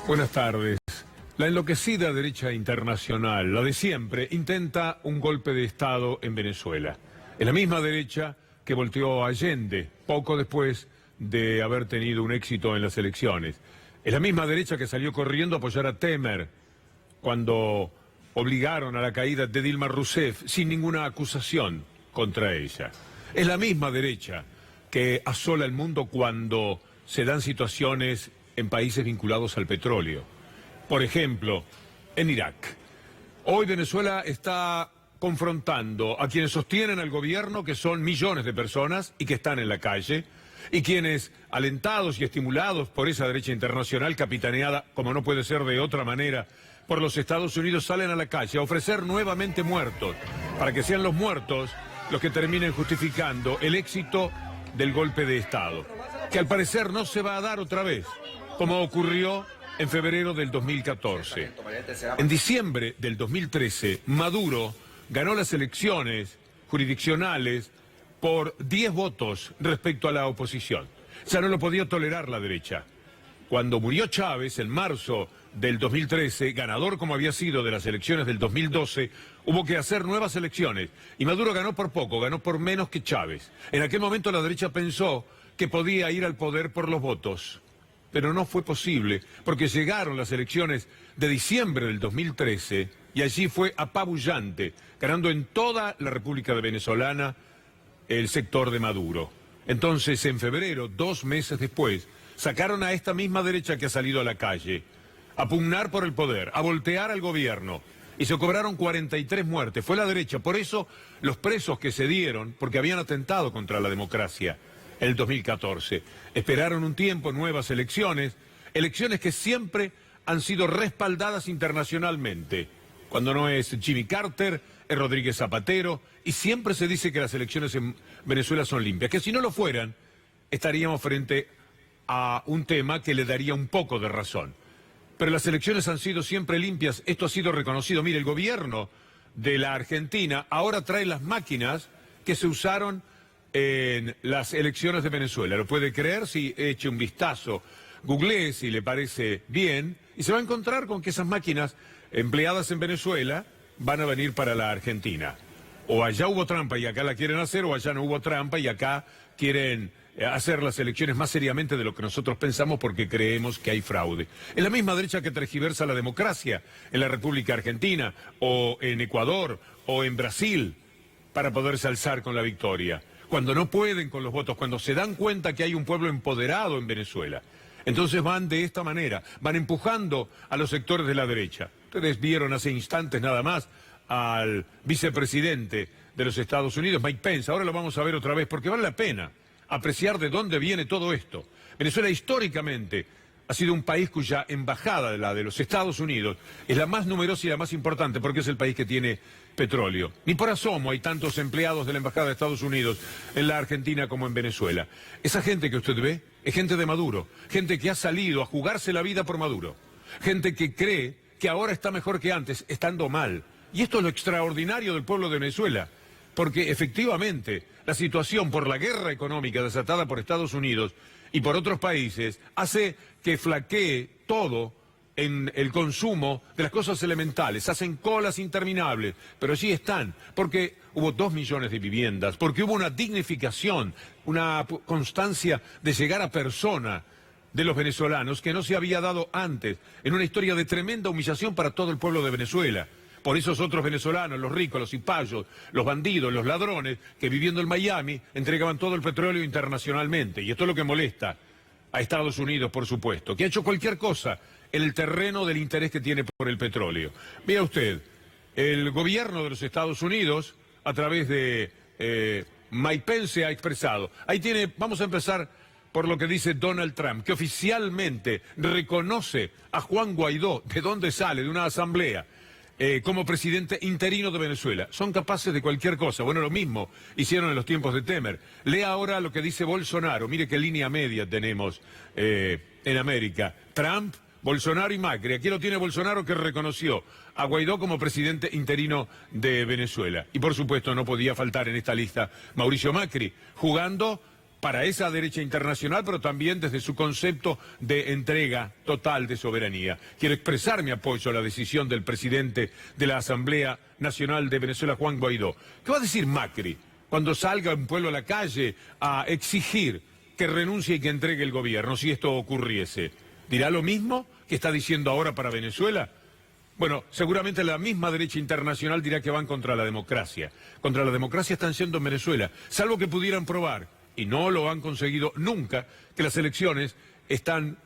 Buenas tardes. La enloquecida derecha internacional, la de siempre, intenta un golpe de Estado en Venezuela. Es la misma derecha que volteó a Allende poco después de haber tenido un éxito en las elecciones. Es la misma derecha que salió corriendo a apoyar a Temer cuando obligaron a la caída de Dilma Rousseff sin ninguna acusación contra ella. Es la misma derecha que asola el mundo cuando se dan situaciones en países vinculados al petróleo. Por ejemplo, en Irak. Hoy Venezuela está confrontando a quienes sostienen al gobierno, que son millones de personas y que están en la calle, y quienes, alentados y estimulados por esa derecha internacional capitaneada, como no puede ser de otra manera, por los Estados Unidos, salen a la calle a ofrecer nuevamente muertos, para que sean los muertos los que terminen justificando el éxito del golpe de Estado, que al parecer no se va a dar otra vez, como ocurrió en febrero del 2014. En diciembre del 2013, Maduro ganó las elecciones jurisdiccionales por 10 votos respecto a la oposición. Ya no lo podía tolerar la derecha. Cuando murió Chávez en marzo del 2013, ganador como había sido de las elecciones del 2012, hubo que hacer nuevas elecciones. Y Maduro ganó por poco, ganó por menos que Chávez. En aquel momento la derecha pensó que podía ir al poder por los votos. Pero no fue posible, porque llegaron las elecciones de diciembre del 2013 y allí fue apabullante, ganando en toda la República Venezolana el sector de Maduro. Entonces, en febrero, 2 meses después, sacaron a esta misma derecha que ha salido a la calle a pugnar por el poder, a voltear al gobierno, y se cobraron 43 muertes. Fue la derecha. Por eso, los presos que se dieron, porque habían atentado contra la democracia en el 2014. Esperaron un tiempo, nuevas elecciones, elecciones que siempre han sido respaldadas internacionalmente. Cuando no es Jimmy Carter, es Rodríguez Zapatero, y siempre se dice que las elecciones en Venezuela son limpias, que si no lo fueran, estaríamos frente a un tema que le daría un poco de razón. Pero las elecciones han sido siempre limpias, esto ha sido reconocido. Mire, el gobierno de la Argentina ahora trae las máquinas que se usaron en las elecciones de Venezuela. Lo puede creer si eche un vistazo, googlee si le parece bien, y se va a encontrar con que esas máquinas empleadas en Venezuela van a venir para la Argentina. O allá hubo trampa y acá la quieren hacer, o allá no hubo trampa y acá quieren hacer las elecciones más seriamente de lo que nosotros pensamos porque creemos que hay fraude. Es la misma derecha que tergiversa la democracia en la República Argentina, o en Ecuador, o en Brasil, para poderse alzar con la victoria. Cuando no pueden con los votos, cuando se dan cuenta que hay un pueblo empoderado en Venezuela, entonces van de esta manera, van empujando a los sectores de la derecha. Ustedes vieron hace instantes nada más al vicepresidente de los Estados Unidos, Mike Pence. Ahora lo vamos a ver otra vez porque vale la pena apreciar de dónde viene todo esto. Venezuela históricamente ha sido un país cuya embajada, la de los Estados Unidos, es la más numerosa y la más importante porque es el país que tiene petróleo. Ni por asomo hay tantos empleados de la embajada de Estados Unidos en la Argentina como en Venezuela. Esa gente que usted ve es gente de Maduro, gente que ha salido a jugarse la vida por Maduro, gente que cree que ahora está mejor que antes, estando mal. Y esto es lo extraordinario del pueblo de Venezuela, porque efectivamente la situación por la guerra económica desatada por Estados Unidos y por otros países hace que flaquee todo en el consumo de las cosas elementales. Hacen colas interminables, pero allí están, porque hubo 2 millones de viviendas, porque hubo una dignificación, una constancia de llegar a persona de los venezolanos que no se había dado antes, en una historia de tremenda humillación para todo el pueblo de Venezuela. Por esos otros venezolanos, los ricos, los cipayos, los bandidos, los ladrones, que viviendo en Miami entregaban todo el petróleo internacionalmente. Y esto es lo que molesta a Estados Unidos, por supuesto, que ha hecho cualquier cosa en el terreno del interés que tiene por el petróleo. Vea usted, el gobierno de los Estados Unidos, a través de Mike Pence, ha expresado. Ahí tiene, vamos a empezar por lo que dice Donald Trump, que oficialmente reconoce a Juan Guaidó, de dónde sale, de una asamblea, como presidente interino de Venezuela. Son capaces de cualquier cosa. Bueno, lo mismo hicieron en los tiempos de Temer. Lea ahora lo que dice Bolsonaro. Mire qué línea media tenemos en América. Trump, Bolsonaro y Macri. Aquí lo tiene Bolsonaro, que reconoció a Guaidó como presidente interino de Venezuela. Y por supuesto no podía faltar en esta lista Mauricio Macri, jugando para esa derecha internacional, pero también desde su concepto de entrega total de soberanía. Quiero expresar mi apoyo a la decisión del presidente de la Asamblea Nacional de Venezuela, Juan Guaidó. ¿Qué va a decir Macri cuando salga un pueblo a la calle a exigir que renuncie y que entregue el gobierno si esto ocurriese? ¿Dirá lo mismo que está diciendo ahora para Venezuela? Bueno, seguramente la misma derecha internacional dirá que van contra la democracia. Contra la democracia están siendo en Venezuela, salvo que pudieran probar, y no lo han conseguido nunca, que las elecciones están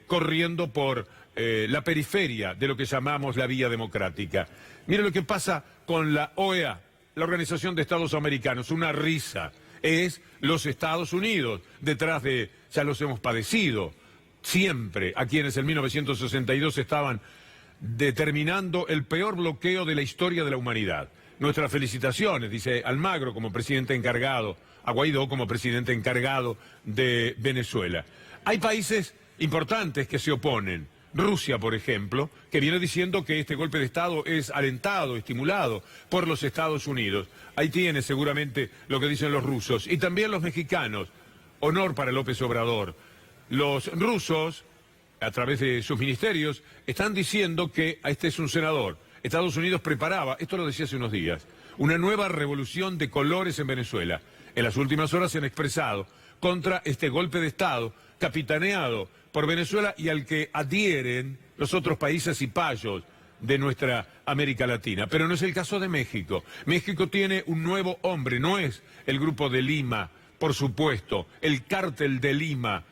corriendo por la periferia de lo que llamamos la vía democrática. Mire lo que pasa con la OEA, la Organización de Estados Americanos, una risa. Es los Estados Unidos, detrás de, ya los hemos padecido, siempre, a quienes en 1962 estaban determinando el peor bloqueo de la historia de la humanidad. Nuestras felicitaciones, dice Almagro como presidente encargado, a Guaidó como presidente encargado de Venezuela. Hay países importantes que se oponen. Rusia, por ejemplo, que viene diciendo que este golpe de Estado es alentado, estimulado por los Estados Unidos. Ahí tiene seguramente lo que dicen los rusos. Y también los mexicanos. Honor para López Obrador. Los rusos, a través de sus ministerios, están diciendo que este es un senador. Estados Unidos preparaba, esto lo decía hace unos días, una nueva revolución de colores en Venezuela. En las últimas horas se han expresado contra este golpe de Estado capitaneado por Venezuela y al que adhieren los otros países y payos de nuestra América Latina. Pero no es el caso de México. México tiene un nuevo hombre, no es el Grupo de Lima, por supuesto, el Cártel de Lima,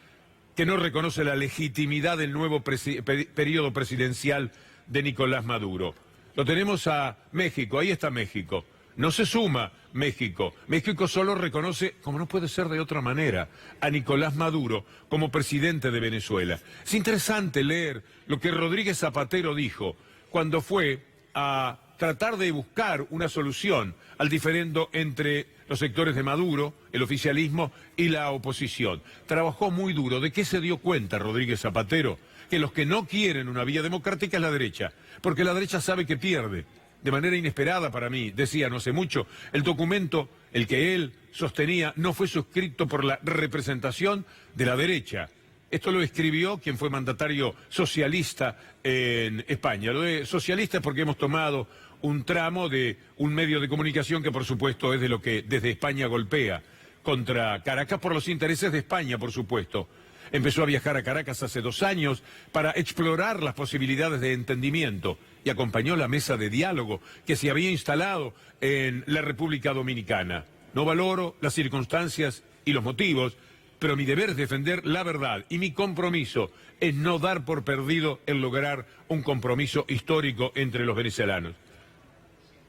que no reconoce la legitimidad del nuevo periodo presidencial de Nicolás Maduro. Lo tenemos a México, ahí está México. No se suma México. México solo reconoce, como no puede ser de otra manera, a Nicolás Maduro como presidente de Venezuela. Es interesante leer lo que Rodríguez Zapatero dijo cuando fue a tratar de buscar una solución al diferendo entre los sectores de Maduro, el oficialismo y la oposición. Trabajó muy duro. ¿De qué se dio cuenta Rodríguez Zapatero? Que los que no quieren una vía democrática es la derecha, porque la derecha sabe que pierde. De manera inesperada para mí, decía no hace mucho, el documento, el que él sostenía, no fue suscrito por la representación de la derecha. Esto lo escribió quien fue mandatario socialista en España. Lo de socialista es porque hemos tomado un tramo de un medio de comunicación que por supuesto es de lo que desde España golpea contra Caracas por los intereses de España, por supuesto. Empezó a viajar a Caracas hace 2 años para explorar las posibilidades de entendimiento y acompañó la mesa de diálogo que se había instalado en la República Dominicana. No valoro las circunstancias y los motivos, pero mi deber es defender la verdad y mi compromiso es no dar por perdido el lograr un compromiso histórico entre los venezolanos.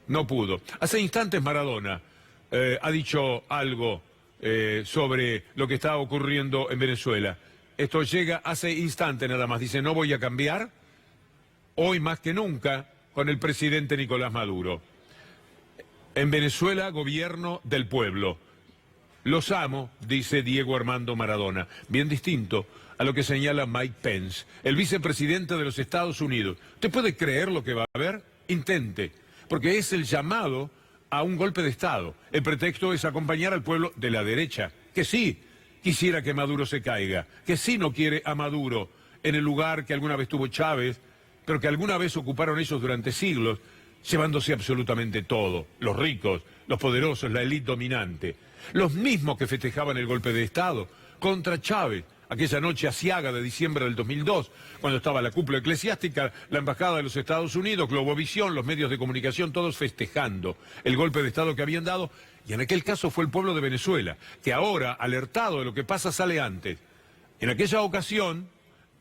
No pudo. Hace instantes Maradona ha dicho algo sobre lo que está ocurriendo en Venezuela. Esto llega hace instantes nada más. Dice, no voy a cambiar, hoy más que nunca, con el presidente Nicolás Maduro. En Venezuela, gobierno del pueblo. Los amo, dice Diego Armando Maradona. Bien distinto a lo que señala Mike Pence, el vicepresidente de los Estados Unidos. ¿Usted puede creer lo que va a haber? Intente, porque es el llamado a un golpe de Estado. El pretexto es acompañar al pueblo de la derecha, que sí quisiera que Maduro se caiga, que sí no quiere a Maduro en el lugar que alguna vez tuvo Chávez, pero que alguna vez ocuparon ellos durante siglos, llevándose absolutamente todo, los ricos, los poderosos, la élite dominante, los mismos que festejaban el golpe de Estado contra Chávez, aquella noche aciaga de diciembre del 2002, cuando estaba la cúpula eclesiástica, la Embajada de los Estados Unidos, Globovisión, los medios de comunicación, todos festejando el golpe de Estado que habían dado, y en aquel caso fue el pueblo de Venezuela, que ahora, alertado de lo que pasa, sale antes. En aquella ocasión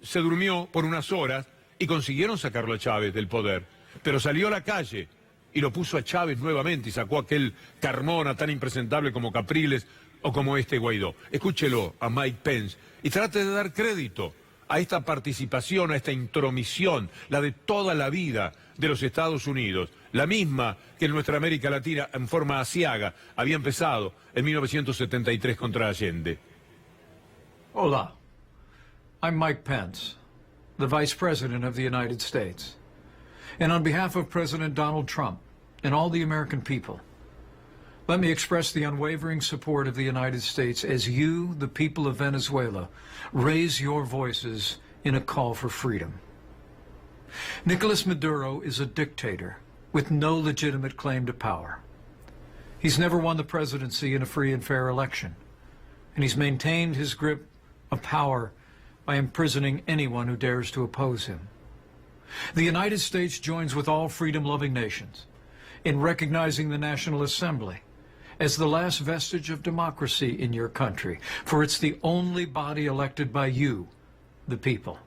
se durmió por unas horas y consiguieron sacarlo a Chávez del poder, pero salió a la calle y lo puso a Chávez nuevamente y sacó a aquel Carmona tan impresentable como Capriles o como este Guaidó. Escúchelo a Mike Pence y trate de dar crédito a esta participación, a esta intromisión, la de toda la vida de los Estados Unidos, la misma que en nuestra América Latina en forma aciaga había empezado en 1973 contra Allende. Hola, I'm Mike Pence, the Vice President of the United States. And on behalf of President Donald Trump and all the American people, Let me express the unwavering support of the United States as you, the people of Venezuela, raise your voices in a call for freedom. Nicolas Maduro is a dictator with no legitimate claim to power. He's never won the presidency in a free and fair election, and he's maintained his grip of power by imprisoning anyone who dares to oppose him. The United States joins with all freedom-loving nations in recognizing the National Assembly as the last vestige of democracy in your country, for it's the only body elected by you, the people.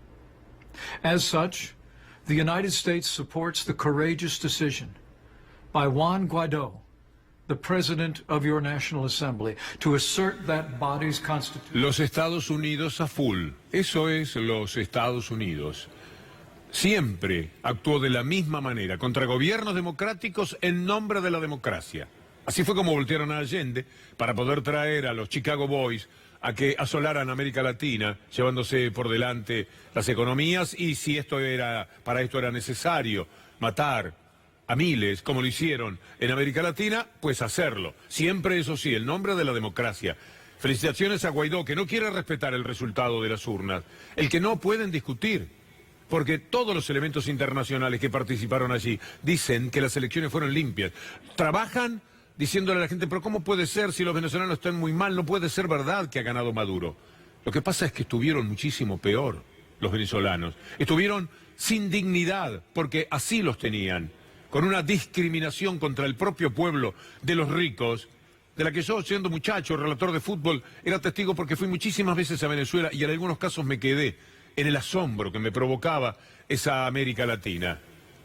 As such, the United States supports the courageous decision by Juan Guaidó, the President of your National Assembly, to assert that body's constitution. Los Estados Unidos a full. Eso es los Estados Unidos. Siempre actuó de la misma manera, contra gobiernos democráticos en nombre de la democracia. Así fue como voltearon a Allende para poder traer a los Chicago Boys a que asolaran América Latina, llevándose por delante las economías, y si para esto era necesario matar a miles, como lo hicieron en América Latina, pues hacerlo. Siempre, eso sí, el nombre de la democracia. Felicitaciones a Guaidó, que no quiere respetar el resultado de las urnas, el que no pueden discutir, porque todos los elementos internacionales que participaron allí dicen que las elecciones fueron limpias. Trabajan diciéndole a la gente, pero ¿cómo puede ser si los venezolanos están muy mal? No puede ser verdad que ha ganado Maduro. Lo que pasa es que estuvieron muchísimo peor los venezolanos. Estuvieron sin dignidad, porque así los tenían, con una discriminación contra el propio pueblo de los ricos, de la que yo, siendo muchacho, relator de fútbol, era testigo porque fui muchísimas veces a Venezuela y en algunos casos me quedé en el asombro que me provocaba esa América Latina.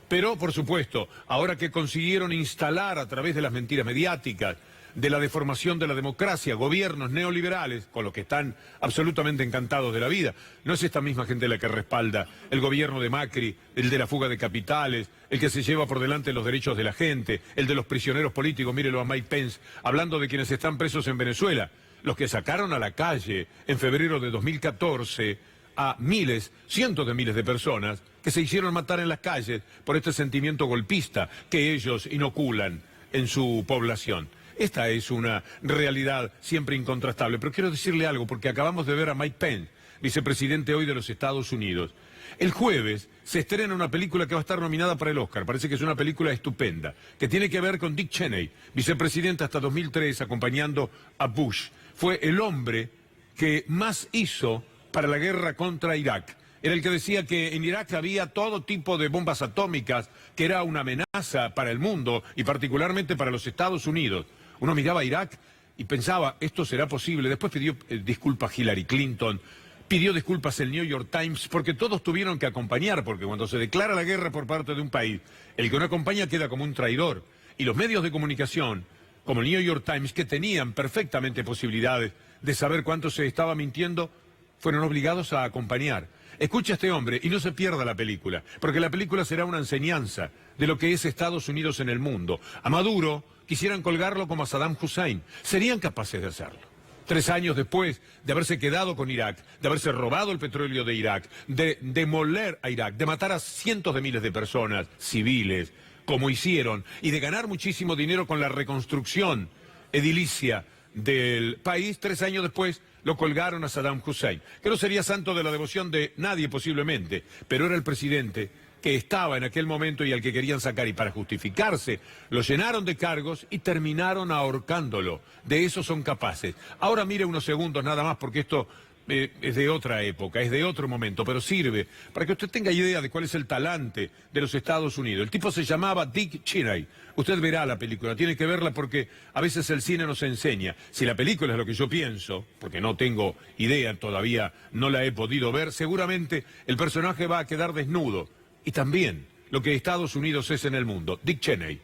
Pero, por supuesto, ahora que consiguieron instalar a través de las mentiras mediáticas, de la deformación de la democracia, gobiernos neoliberales, con los que están absolutamente encantados de la vida, no es esta misma gente la que respalda el gobierno de Macri, el de la fuga de capitales, el que se lleva por delante los derechos de la gente, el de los prisioneros políticos, mírelo a Mike Pence, hablando de quienes están presos en Venezuela, los que sacaron a la calle en febrero de 2014 a miles, cientos de miles de personas que se hicieron matar en las calles por este sentimiento golpista que ellos inoculan en su población. Esta es una realidad siempre incontrastable. Pero quiero decirle algo, porque acabamos de ver a Mike Pence, vicepresidente hoy de los Estados Unidos. El jueves se estrena una película que va a estar nominada para el Oscar. Parece que es una película estupenda, que tiene que ver con Dick Cheney, vicepresidente hasta 2003, acompañando a Bush. Fue el hombre que más hizo para la guerra contra Irak. Era el que decía que en Irak había todo tipo de bombas atómicas, que era una amenaza para el mundo y particularmente para los Estados Unidos. Uno miraba a Irak y pensaba, esto será posible. Después pidió disculpas Hillary Clinton, pidió disculpas el New York Times, porque todos tuvieron que acompañar, porque cuando se declara la guerra por parte de un país, el que no acompaña queda como un traidor. Y los medios de comunicación, como el New York Times, que tenían perfectamente posibilidades de saber cuánto se estaba mintiendo, fueron obligados a acompañar. Escucha a este hombre y no se pierda la película, porque la película será una enseñanza de lo que es Estados Unidos en el mundo. A Maduro quisieran colgarlo como a Saddam Hussein. Serían capaces de hacerlo. 3 años después de haberse quedado con Irak, de haberse robado el petróleo de Irak, de demoler a Irak, de matar a cientos de miles de personas civiles, como hicieron, y de ganar muchísimo dinero con la reconstrucción edilicia del país, 3 años después lo colgaron a Saddam Hussein, que no sería santo de la devoción de nadie posiblemente, pero era el presidente que estaba en aquel momento y al que querían sacar, y para justificarse lo llenaron de cargos y terminaron ahorcándolo. De eso son capaces. Ahora mire unos segundos nada más, porque esto es de otra época, es de otro momento, pero sirve para que usted tenga idea de cuál es el talante de los Estados Unidos. El tipo se llamaba Dick Cheney. Usted verá la película, tiene que verla porque a veces el cine nos enseña. Si la película es lo que yo pienso, porque no tengo idea, todavía no la he podido ver, seguramente el personaje va a quedar desnudo. Y también lo que Estados Unidos es en el mundo. Dick Cheney.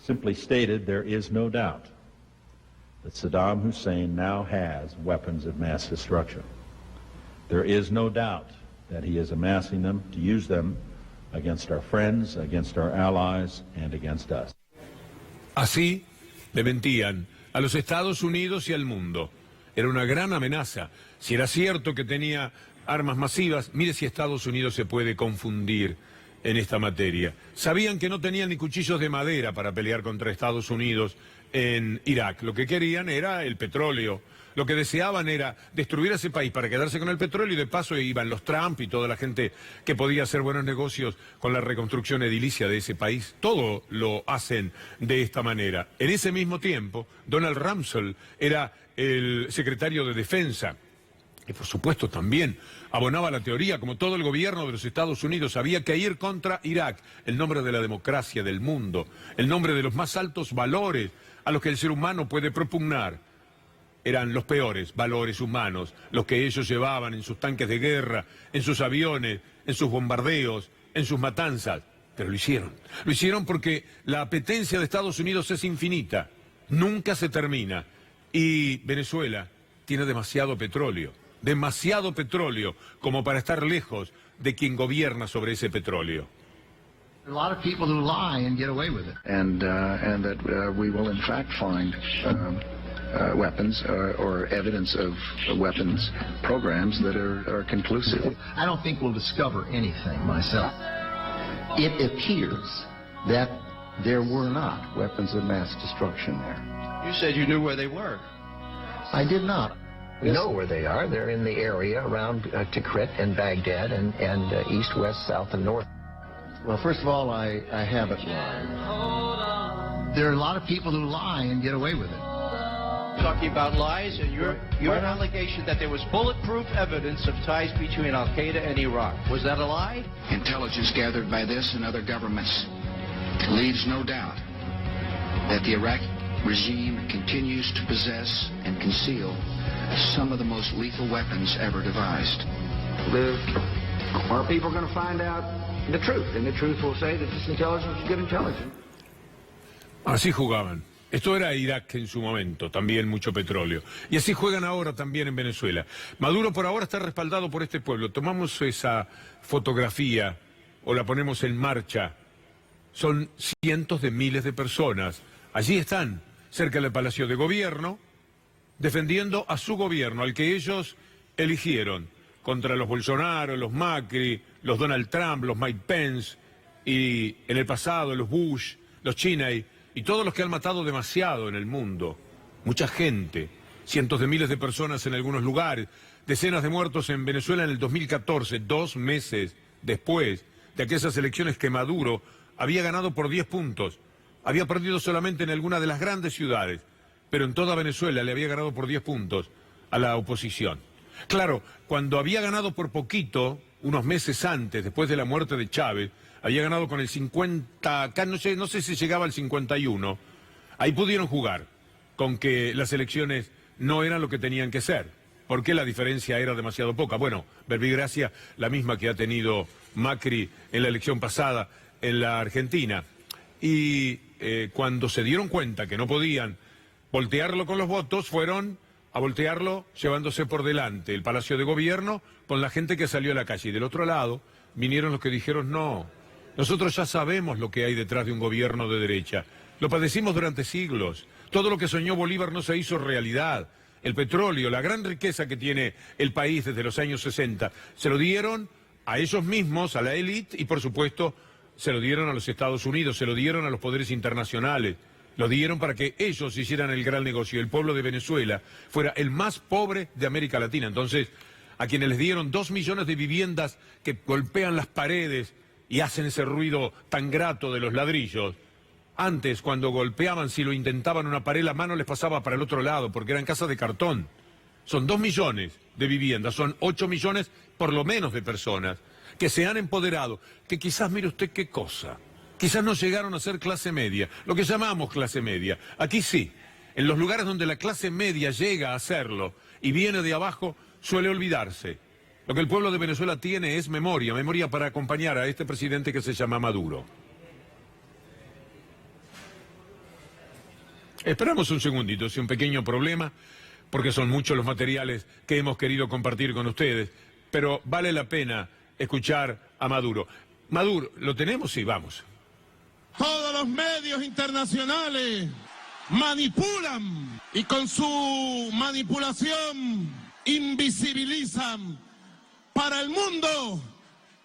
Simply stated, there is no doubt that Saddam Hussein now has weapons of mass destruction. There is no doubt that he is amassing them to use them against our friends, against our allies, and against us. Así le mentían a los Estados Unidos y al mundo. Era una gran amenaza. Si era cierto que tenía armas masivas, mire si Estados Unidos se puede confundir en esta materia. Sabían que no tenían ni cuchillos de madera para pelear contra Estados Unidos en Irak. Lo que querían era el petróleo. Lo que deseaban era destruir ese país para quedarse con el petróleo y de paso iban los Trump y toda la gente que podía hacer buenos negocios con la reconstrucción edilicia de ese país. Todo lo hacen de esta manera. En ese mismo tiempo, Donald Rumsfeld era el secretario de Defensa. Y por supuesto también abonaba la teoría, como todo el gobierno de los Estados Unidos, había que ir contra Irak, el nombre de la democracia del mundo, el nombre de los más altos valores a los que el ser humano puede propugnar. Eran los peores valores humanos, los que ellos llevaban en sus tanques de guerra, en sus aviones, en sus bombardeos, en sus matanzas. Pero lo hicieron. Lo hicieron porque la apetencia de Estados Unidos es infinita, nunca se termina. Y Venezuela tiene demasiado petróleo como para estar lejos de quien gobierna sobre ese petróleo. A lot of people who lie and get away with it. And that we will in fact find weapons or evidence of weapons programs that are conclusive. I don't think we'll discover anything myself. It appears that there were not weapons of mass destruction there. You said you knew where they were. I did not. We know where they are. They're in the area around Tikrit and Baghdad and east, west, south, and north. Well, first of all, I haven't lied. There are a lot of people who lie and get away with it. Talking about lies and your allegation that there was bulletproof evidence of ties between Al-Qaeda and Iraq. Was that a lie? Intelligence gathered by this and other governments leaves no doubt that the Iraqi regime continues to possess and conceal some of the most lethal weapons ever devised. Our people are going to find out the truth, and the truth will say that this intelligence is good intelligence. Así jugaban. Esto era Irak en su momento, también mucho petróleo. Y así juegan ahora también en Venezuela. Maduro por ahora está respaldado por este pueblo. Tomamos esa fotografía o la ponemos en marcha. Son cientos de miles de personas. Allí están, cerca del Palacio de Gobierno, defendiendo a su gobierno, al que ellos eligieron, contra los Bolsonaro, los Macri, los Donald Trump, los Mike Pence, y en el pasado los Bush, los Cheney, y todos los que han matado demasiado en el mundo. Mucha gente, cientos de miles de personas en algunos lugares, decenas de muertos en Venezuela en el 2014, 2 meses después de aquellas elecciones que Maduro había ganado por 10 puntos. Había perdido solamente en alguna de las grandes ciudades, pero en toda Venezuela le había ganado por 10 puntos a la oposición. Claro, cuando había ganado por poquito, unos meses antes, después de la muerte de Chávez, había ganado con el 50, no sé si llegaba al 51, ahí pudieron jugar con que las elecciones no eran lo que tenían que ser, porque la diferencia era demasiado poca. Bueno, verbigracia la misma que ha tenido Macri en la elección pasada en la Argentina. Y cuando se dieron cuenta que no podían voltearlo con los votos, fueron a voltearlo llevándose por delante el Palacio de Gobierno con la gente que salió a la calle. Y del otro lado vinieron los que dijeron no. Nosotros ya sabemos lo que hay detrás de un gobierno de derecha. Lo padecimos durante siglos. Todo lo que soñó Bolívar no se hizo realidad. El petróleo, la gran riqueza que tiene el país desde los años 60, se lo dieron a ellos mismos, a la élite, y por supuesto se lo dieron a los Estados Unidos, se lo dieron a los poderes internacionales. Lo dieron para que ellos hicieran el gran negocio. El pueblo de Venezuela fuera el más pobre de América Latina. Entonces, a quienes les dieron 2 millones de viviendas que golpean las paredes y hacen ese ruido tan grato de los ladrillos. Antes, cuando golpeaban, si lo intentaban una pared, la mano les pasaba para el otro lado, porque eran casas de cartón. Son 2 millones de viviendas, son 8 millones por lo menos de personas que se han empoderado, que quizás, mire usted qué cosa, quizás no llegaron a ser clase media, lo que llamamos clase media. Aquí sí, en los lugares donde la clase media llega a hacerlo y viene de abajo, suele olvidarse. Lo que el pueblo de Venezuela tiene es memoria para acompañar a este presidente que se llama Maduro. Esperamos un segundito, es un pequeño problema, porque son muchos los materiales que hemos querido compartir con ustedes, pero vale la pena escuchar a Maduro. Maduro, ¿lo tenemos? Sí, vamos. Todos los medios internacionales manipulan y con su manipulación invisibilizan para el mundo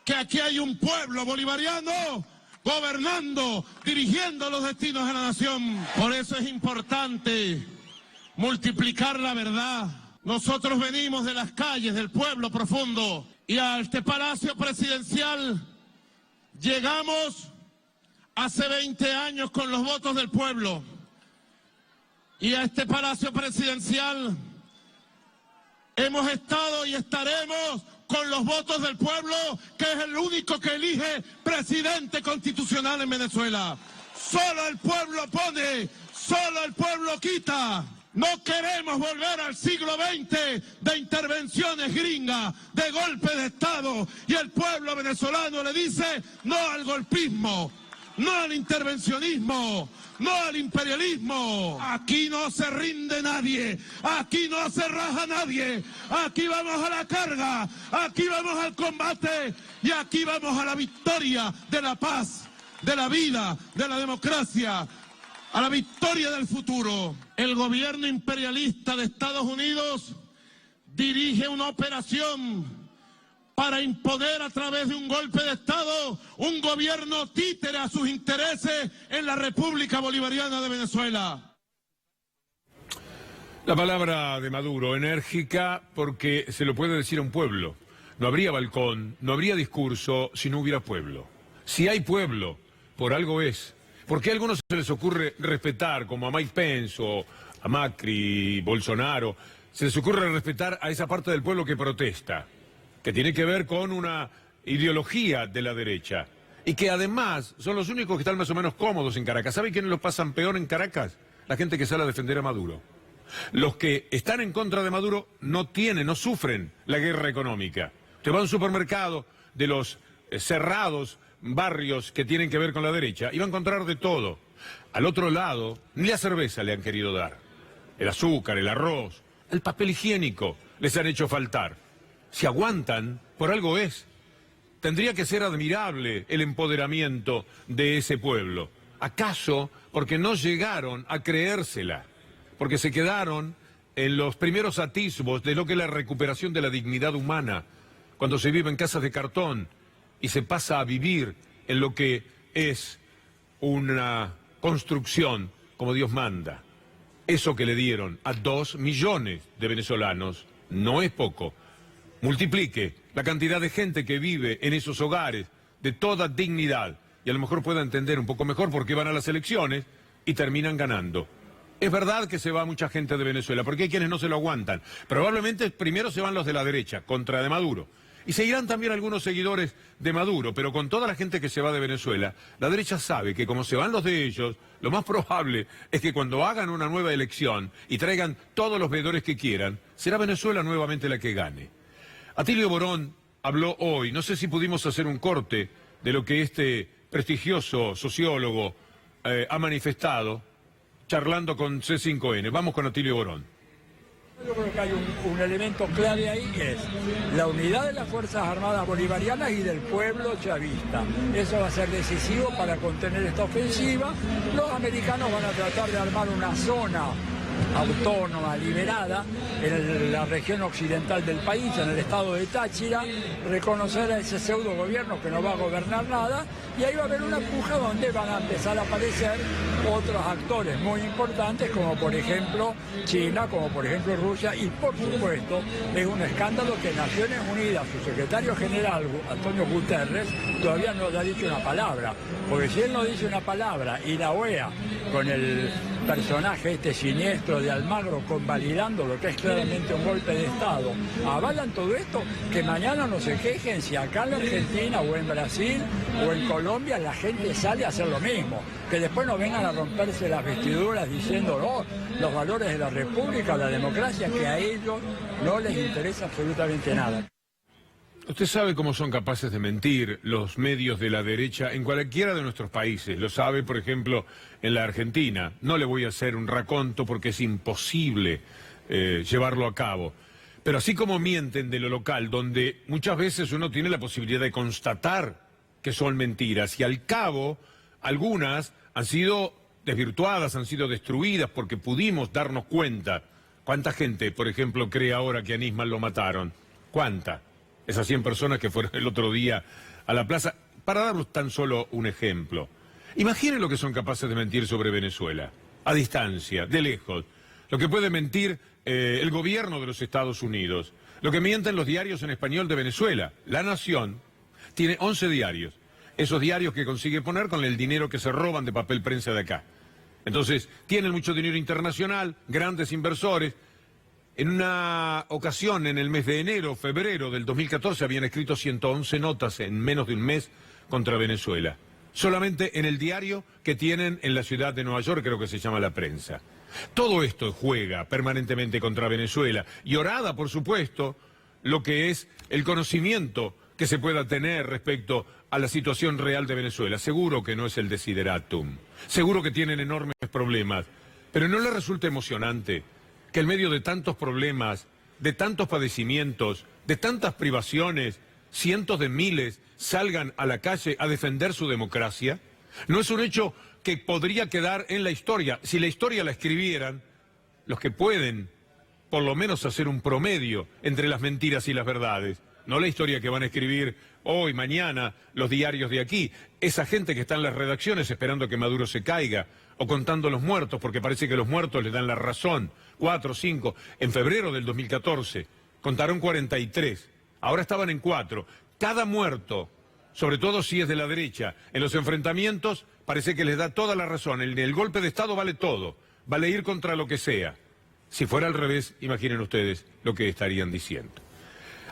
que aquí hay un pueblo bolivariano gobernando, dirigiendo los destinos de la nación. Por eso es importante multiplicar la verdad. Nosotros venimos de las calles, del pueblo profundo, y a este Palacio Presidencial llegamos hace 20 años con los votos del pueblo. Y a este Palacio Presidencial hemos estado y estaremos con los votos del pueblo, que es el único que elige presidente constitucional en Venezuela. Solo el pueblo pone, solo el pueblo quita. No queremos volver al siglo XX de intervenciones gringas, de golpe de Estado, y el pueblo venezolano le dice no al golpismo, no al intervencionismo, no al imperialismo. Aquí no se rinde nadie, aquí no se raja nadie, aquí vamos a la carga, aquí vamos al combate y aquí vamos a la victoria de la paz, de la vida, de la democracia, a la victoria del futuro. El gobierno imperialista de Estados Unidos dirige una operación para imponer a través de un golpe de Estado un gobierno títere a sus intereses en la República Bolivariana de Venezuela. La palabra de Maduro, enérgica, porque se lo puede decir a un pueblo. No habría balcón, no habría discurso si no hubiera pueblo. Si hay pueblo, por algo es. ¿Por qué a algunos se les ocurre respetar, como a Mike Pence o a Macri, Bolsonaro, se les ocurre respetar a esa parte del pueblo que protesta, que tiene que ver con una ideología de la derecha, y que además son los únicos que están más o menos cómodos en Caracas? ¿Saben quiénes lo pasan peor en Caracas? La gente que sale a defender a Maduro. Los que están en contra de Maduro no sufren la guerra económica. Usted va a un supermercado de los cerrados barrios que tienen que ver con la derecha y va a encontrar de todo. Al otro lado, ni la cerveza le han querido dar. El azúcar, el arroz, el papel higiénico les han hecho faltar. Si aguantan, por algo es. Tendría que ser admirable el empoderamiento de ese pueblo. ¿Acaso porque no llegaron a creérsela? Porque se quedaron en los primeros atisbos de lo que es la recuperación de la dignidad humana, cuando se vive en casas de cartón y se pasa a vivir en lo que es una construcción como Dios manda. Eso que le dieron a 2 millones de venezolanos no es poco. Multiplique la cantidad de gente que vive en esos hogares de toda dignidad y a lo mejor pueda entender un poco mejor por qué van a las elecciones y terminan ganando. Es verdad que se va mucha gente de Venezuela, porque hay quienes no se lo aguantan. Probablemente primero se van los de la derecha, contra de Maduro. Y seguirán también algunos seguidores de Maduro, pero con toda la gente que se va de Venezuela, la derecha sabe que como se van los de ellos, lo más probable es que cuando hagan una nueva elección y traigan todos los veedores que quieran, será Venezuela nuevamente la que gane. Atilio Borón habló hoy, no sé si pudimos hacer un corte de lo que este prestigioso sociólogo ha manifestado, charlando con C5N. Vamos con Atilio Borón. Yo creo que hay un elemento clave ahí, que es la unidad de las Fuerzas Armadas Bolivarianas y del pueblo chavista. Eso va a ser decisivo para contener esta ofensiva. Los americanos van a tratar de armar una zona autónoma, liberada, en la región occidental del país, en el estado de Táchira, reconocer a ese pseudo gobierno que no va a gobernar nada, y ahí va a haber una puja donde van a empezar a aparecer otros actores muy importantes, como por ejemplo China, como por ejemplo Rusia, y por supuesto es un escándalo que Naciones Unidas, su secretario general, Antonio Guterres, todavía no le ha dicho una palabra, porque si él no dice una palabra y la OEA, con el personaje este siniestro de Almagro convalidando lo que es claramente un golpe de Estado, avalan todo esto, que mañana no se quejen si acá en la Argentina o en Brasil o en Colombia la gente sale a hacer lo mismo, que después no vengan a romperse las vestiduras diciendo los valores de la República, la democracia, que a ellos no les interesa absolutamente nada. Usted sabe cómo son capaces de mentir los medios de la derecha en cualquiera de nuestros países. Lo sabe, por ejemplo, en la Argentina. No le voy a hacer un raconto porque es imposible llevarlo a cabo. Pero así como mienten de lo local, donde muchas veces uno tiene la posibilidad de constatar que son mentiras, y al cabo algunas han sido desvirtuadas, han sido destruidas porque pudimos darnos cuenta. ¿Cuánta gente, por ejemplo, cree ahora que a Nisman lo mataron? ¿Cuánta? Esas 100 personas que fueron el otro día a la plaza, para daros tan solo un ejemplo, imaginen lo que son capaces de mentir sobre Venezuela, a distancia, de lejos, lo que puede mentir el gobierno de los Estados Unidos, lo que mienten los diarios en español de Venezuela. La Nación tiene 11 diarios, esos diarios que consigue poner con el dinero que se roban de papel prensa de acá. Entonces, tienen mucho dinero internacional, grandes inversores. En una ocasión, en el mes de enero, febrero del 2014, habían escrito 111 notas en menos de un mes contra Venezuela. Solamente en el diario que tienen en la ciudad de Nueva York, creo que se llama La Prensa. Todo esto juega permanentemente contra Venezuela. Y orada, por supuesto, lo que es el conocimiento que se pueda tener respecto a la situación real de Venezuela. Seguro que no es el desideratum. Seguro que tienen enormes problemas. Pero ¿no les resulta emocionante que en medio de tantos problemas, de tantos padecimientos, de tantas privaciones, cientos de miles salgan a la calle a defender su democracia? ¿No es un hecho que podría quedar en la historia? Si la historia la escribieran, los que pueden, por lo menos hacer un promedio entre las mentiras y las verdades, no la historia que van a escribir hoy, mañana, los diarios de aquí, esa gente que está en las redacciones esperando que Maduro se caiga, o contando los muertos, porque parece que los muertos les dan la razón, 4, 5, en febrero del 2014, contaron 43, ahora estaban en 4, cada muerto, sobre todo si es de la derecha, en los enfrentamientos parece que les da toda la razón, el golpe de Estado vale todo, vale ir contra lo que sea. Si fuera al revés, imaginen ustedes lo que estarían diciendo.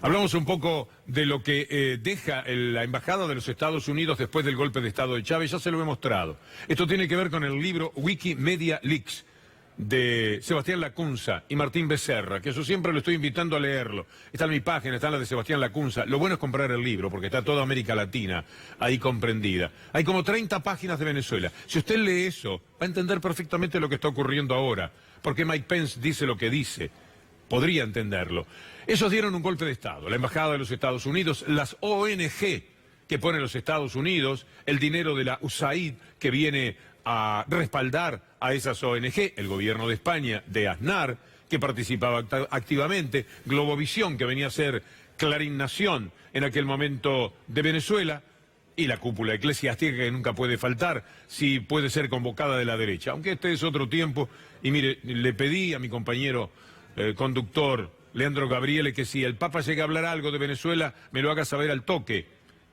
Hablamos un poco de lo que deja la Embajada de los Estados Unidos después del golpe de Estado de Chávez, ya se lo he mostrado. Esto tiene que ver con el libro Wikimedia Leaks de Sebastián Lacunza y Martín Becerra, que yo siempre lo estoy invitando a leerlo. Está en mi página, está en la de Sebastián Lacunza. Lo bueno es comprar el libro, porque está toda América Latina ahí comprendida. Hay como 30 páginas de Venezuela. Si usted lee eso, va a entender perfectamente lo que está ocurriendo ahora, porque Mike Pence dice lo que dice. Podría entenderlo. Esos dieron un golpe de Estado. La Embajada de los Estados Unidos, las ONG que ponen los Estados Unidos, el dinero de la USAID que viene a respaldar a esas ONG, el gobierno de España, de Aznar, que participaba activamente, Globovisión, que venía a ser Clarín Nación en aquel momento de Venezuela, y la cúpula eclesiástica que nunca puede faltar si puede ser convocada de la derecha. Aunque este es otro tiempo, y mire, le pedí a mi compañero conductor Leandro Gabriele que si el Papa llega a hablar algo de Venezuela me lo haga saber al toque.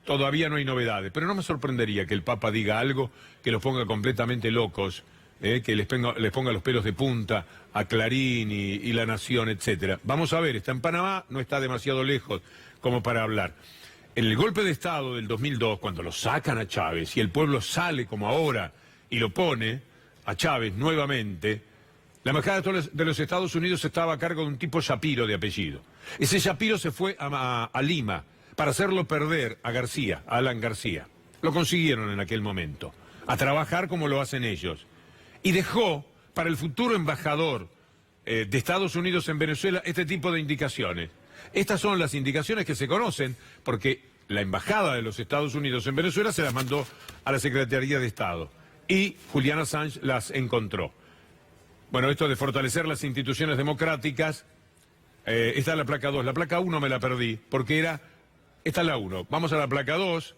Todavía no hay novedades, pero no me sorprendería que el Papa diga algo que los ponga completamente locos, que les ponga los pelos de punta a Clarín y La Nación, etcétera. Vamos a ver, está en Panamá, no está demasiado lejos como para hablar. En el golpe de Estado del 2002, cuando lo sacan a Chávez y el pueblo sale como ahora y lo pone a Chávez nuevamente, la Embajada de los Estados Unidos estaba a cargo de un tipo Shapiro de apellido. Ese Shapiro se fue a Lima para hacerlo perder a García, a Alan García. Lo consiguieron en aquel momento, a trabajar como lo hacen ellos. Y dejó para el futuro embajador de Estados Unidos en Venezuela este tipo de indicaciones. Estas son las indicaciones que se conocen porque la Embajada de los Estados Unidos en Venezuela se las mandó a la Secretaría de Estado y Julian Assange las encontró. Bueno, esto de fortalecer las instituciones democráticas, está la placa 2. La placa 1 me la perdí, porque esta es la 1. Vamos a la placa 2,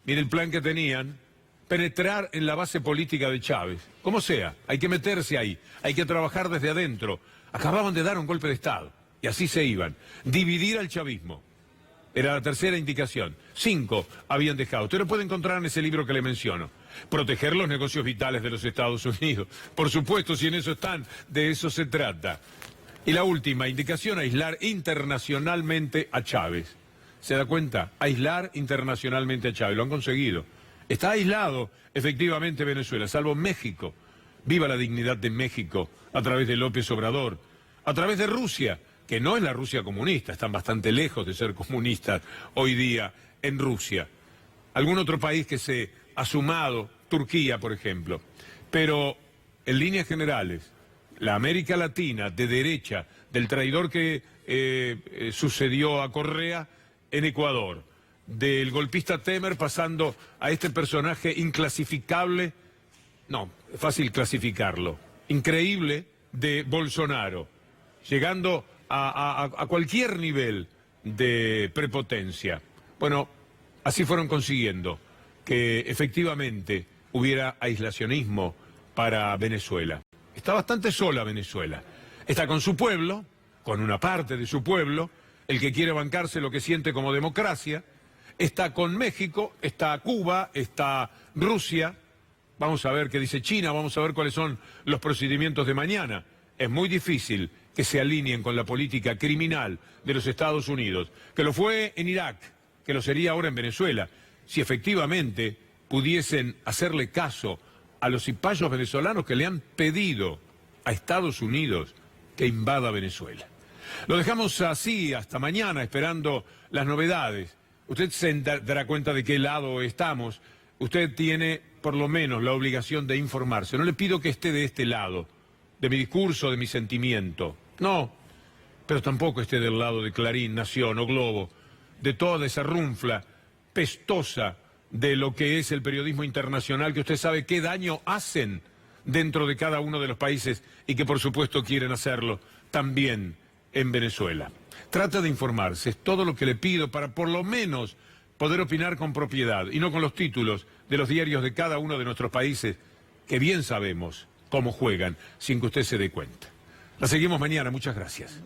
mire el plan que tenían, penetrar en la base política de Chávez. Como sea, hay que meterse ahí, hay que trabajar desde adentro. Acababan de dar un golpe de Estado, y así se iban. Dividir al chavismo. Era la tercera indicación. 5 habían dejado. Usted lo puede encontrar en ese libro que le menciono. Proteger los negocios vitales de los Estados Unidos. Por supuesto, si en eso están, de eso se trata. Y la última indicación, aislar internacionalmente a Chávez. ¿Se da cuenta? Aislar internacionalmente a Chávez. Lo han conseguido. Está aislado, efectivamente, Venezuela, salvo México. Viva la dignidad de México a través de López Obrador. A través de Rusia, que no es la Rusia comunista, están bastante lejos de ser comunistas hoy día en Rusia. Algún otro país que se ha sumado, Turquía, por ejemplo. Pero, en líneas generales, la América Latina de derecha, del traidor que sucedió a Correa en Ecuador, del golpista Temer pasando a este personaje inclasificable, no, fácil clasificarlo, increíble, de Bolsonaro, llegando a cualquier nivel de prepotencia. Bueno, así fueron consiguiendo que efectivamente hubiera aislacionismo para Venezuela. Está bastante sola Venezuela. Está con su pueblo, con una parte de su pueblo, el que quiere bancarse lo que siente como democracia. Está con México, está Cuba, está Rusia. Vamos a ver qué dice China, vamos a ver cuáles son los procedimientos de mañana. Es muy difícil que se alineen con la política criminal de los Estados Unidos, que lo fue en Irak, que lo sería ahora en Venezuela, si efectivamente pudiesen hacerle caso a los cipayos venezolanos que le han pedido a Estados Unidos que invada Venezuela. Lo dejamos así hasta mañana, esperando las novedades. Usted se dará cuenta de qué lado estamos. Usted tiene por lo menos la obligación de informarse. No le pido que esté de este lado, de mi discurso, de mi sentimiento. No, pero tampoco esté del lado de Clarín, Nación o Globo, de toda esa runfla pestosa de lo que es el periodismo internacional, que usted sabe qué daño hacen dentro de cada uno de los países y que por supuesto quieren hacerlo también en Venezuela. Trata de informarse, es todo lo que le pido para por lo menos poder opinar con propiedad y no con los títulos de los diarios de cada uno de nuestros países, que bien sabemos cómo juegan sin que usted se dé cuenta. La seguimos mañana, muchas gracias.